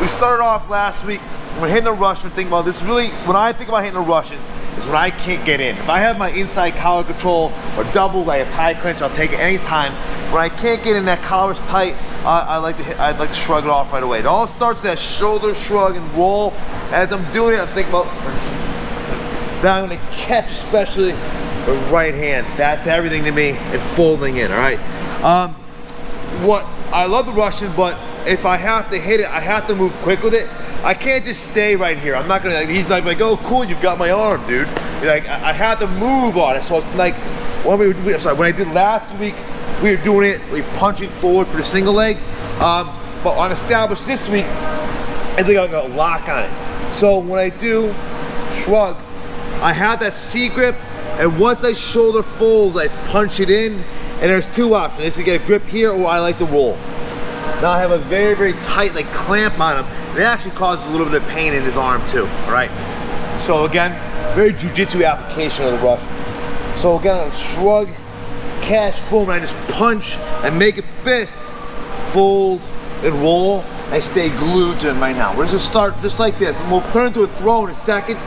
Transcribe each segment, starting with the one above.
we started off last week, we're hitting a Russian, think about this really, when I think about hitting a Russian, is when I can't get in. If I have my inside collar control or double, like a tie clinch, I'll take it anytime. When I can't get in, that collar's tight, I'd like to shrug it off right away. It all starts with that shoulder shrug and roll. As I'm doing it, I'm thinking about, now I'm gonna catch, especially the right hand. That's everything to me, and folding in, all right? I love the Russian, but if I have to hit it, I have to move quick with it. I can't just stay right here. I'm not gonna, he's like, oh cool, you've got my arm, dude. Like, I have to move on it. So it's like, when I did last week, we were doing it, we punching forward for the single leg. But on established this week, it's like I got a lock on it. So when I do shrug, I have that C grip, and once I shoulder fold, I punch it in, and there's two options. I just get a grip here, or I like to roll. Now I have a very, very tight like clamp on him. It actually causes a little bit of pain in his arm too, all right? So again, very jiu-jitsu application of the Russian. So again, I shrug, catch, boom, and I just punch and make a fist, fold, and roll. I stay glued to him right now. We're just start just like this, and we'll turn into a throw in a second,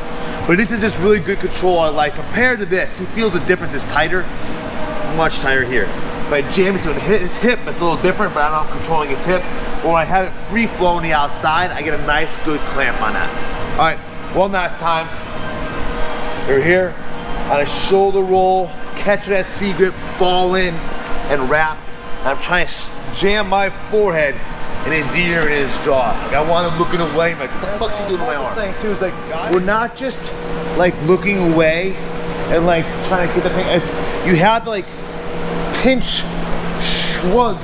but this is just really good control. I like, compared to this, he feels the difference is tighter, much tighter here. If I jam into his hip, it's a little different, but I'm not controlling his hip. Or when I have it free flow on the outside, I get a nice, good clamp on that. All right, one last time. We're here on a shoulder roll, catch that C grip, fall in, and wrap. And I'm trying to jam my forehead in his ear and his jaw. Like, I want him looking away. I'm like, what the fuck's he doing to my arm? The thing too is like, we're not just like looking away and like trying to get the pain. You have to like pinch, shrug,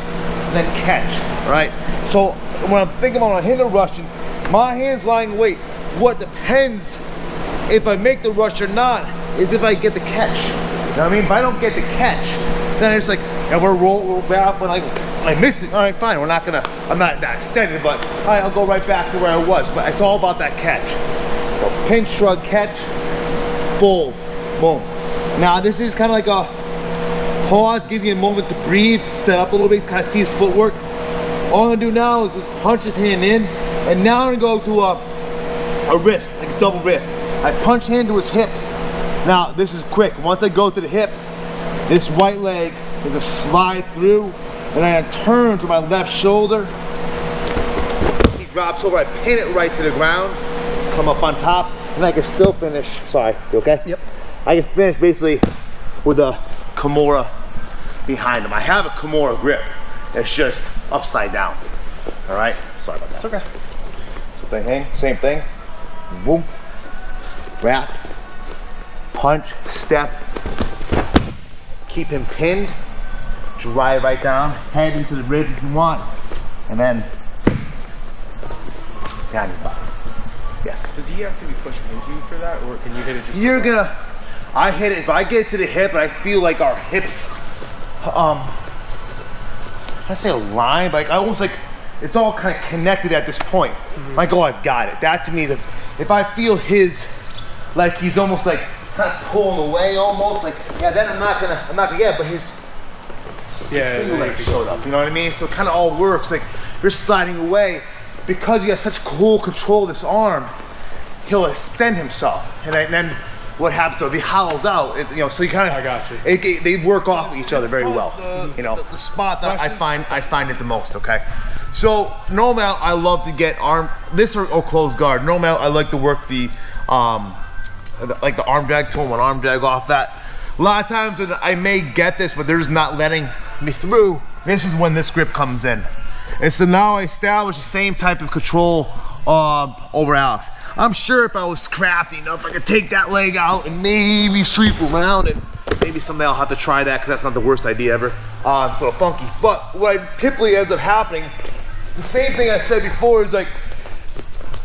then catch, all right? So when I'm thinking about hitting a Russian, my hand's lying weight. What depends if I make the rush or not is if I get the catch. You know what I mean? If I don't get the catch, then it's like, and we'll wrap, and I miss it. All right, fine. I'm not that extended, but all right, I'll go right back to where I was. But it's all about that catch. So pinch, shrug, catch, fold, boom. Now this is kind of like a pause, gives me a moment to breathe, set up a little bit, kind of see his footwork. All I'm gonna do now is just punch his hand in, and now I'm gonna go to a wrist, like a double wrist. I punch hand to his hip. Now this is quick. Once I go to the hip, this right leg is a slide through, and I turn to my left shoulder. He drops over, I pin it right to the ground, come up on top, and I can still finish. Sorry, you okay? Yep. I can finish basically with a Kimura behind him. I have a Kimura grip. It's just upside down. All right? Sorry about that. It's okay. So they hang, same thing. Boom. Wrap. Punch, step. Keep him pinned. Drive right down. Head into the ribs if you want. And then behind his body. Yes. Does he have to be pushing into you for that, or can you hit it just? You're gonna. I hit it, if I get it to the hip and I feel like our hips, I say align, but like I almost like, it's all kind of connected at this point. Like, oh, I've got it. That to me is like, if I feel his, like he's almost like kind of pulling away almost, like, yeah, then I'm not gonna get it, but his single leg showed up, you know what I mean? So it kind of all works, like you're sliding away, because you got such cool control of this arm, he'll extend himself, and then what happens, so if he hollows out, you know, so you kind of, I got you. They work off of each other very well. You know, the spot that I find it the most. Okay, so normally I love to get this or closed guard. Normally I like to work the like the arm drag, 2-in-1 arm drag off that. A lot of times I may get this, but they're just not letting me through. This is when this grip comes in, and so now I establish the same type of control over Alex. I'm sure if I was crafty enough, I could take that leg out and maybe sweep around, and maybe someday I'll have to try that because that's not the worst idea ever. It's a little funky. But what typically ends up happening, the same thing I said before, is like,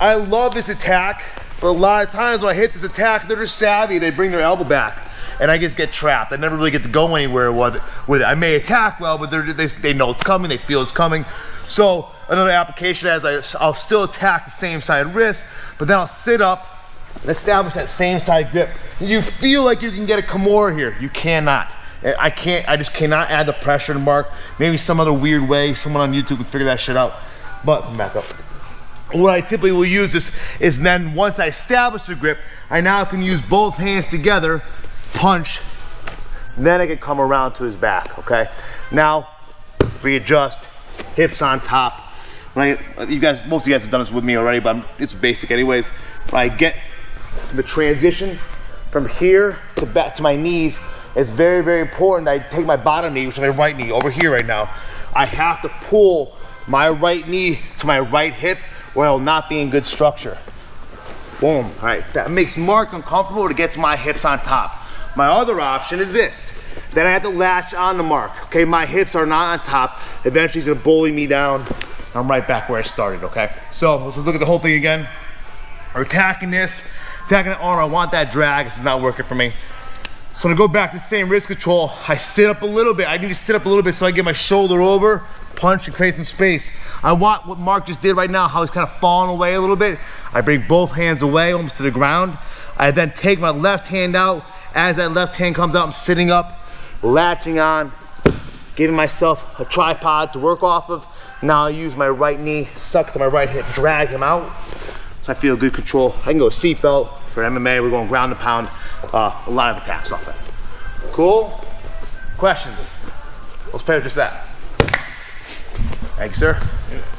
I love this attack, but a lot of times when I hit this attack, they're just savvy, they bring their elbow back, and I just get trapped. I never really get to go anywhere with it. I may attack well, but they know it's coming, they feel it's coming. So another application is I'll still attack the same side wrist, but then I'll sit up and establish that same side grip. You feel like you can get a Kimura here. You cannot. I just cannot add the pressure to Mark. Maybe some other weird way, someone on YouTube can figure that shit out. But back up. what I typically will use is then once I establish the grip, I now can use both hands together, punch, then I can come around to his back, okay? Now, readjust, hips on top. Most of you guys have done this with me already, but it's basic anyways. When I get the transition from here to back to my knees, it's very, very important that I take my bottom knee, which is my right knee, over here right now. I have to pull my right knee to my right hip, or I will not be in good structure. Boom. All right, that makes Mark uncomfortable. It gets my hips on top. My other option is this. Then I have to latch on to Mark. Okay, my hips are not on top. Eventually he's gonna bully me down. I'm right back where I started, okay? So let's look at the whole thing again. We're attacking this, attacking the arm. I want that drag. This is not working for me. So I'm gonna go back to the same wrist control. I sit up a little bit. I need to sit up a little bit so I get my shoulder over, punch and create some space. I want what Mark just did right now, how he's kind of falling away a little bit. I bring both hands away almost to the ground. I then take my left hand out. As that left hand comes out, I'm sitting up, latching on, giving myself a tripod to work off of. Now I use my right knee, suck to my right hip, drag him out. So I feel good control. I can go seatbelt. For MMA, we're going ground and pound. A lot of attacks off that. Cool? Questions? Let's play with just that. Thank you, sir.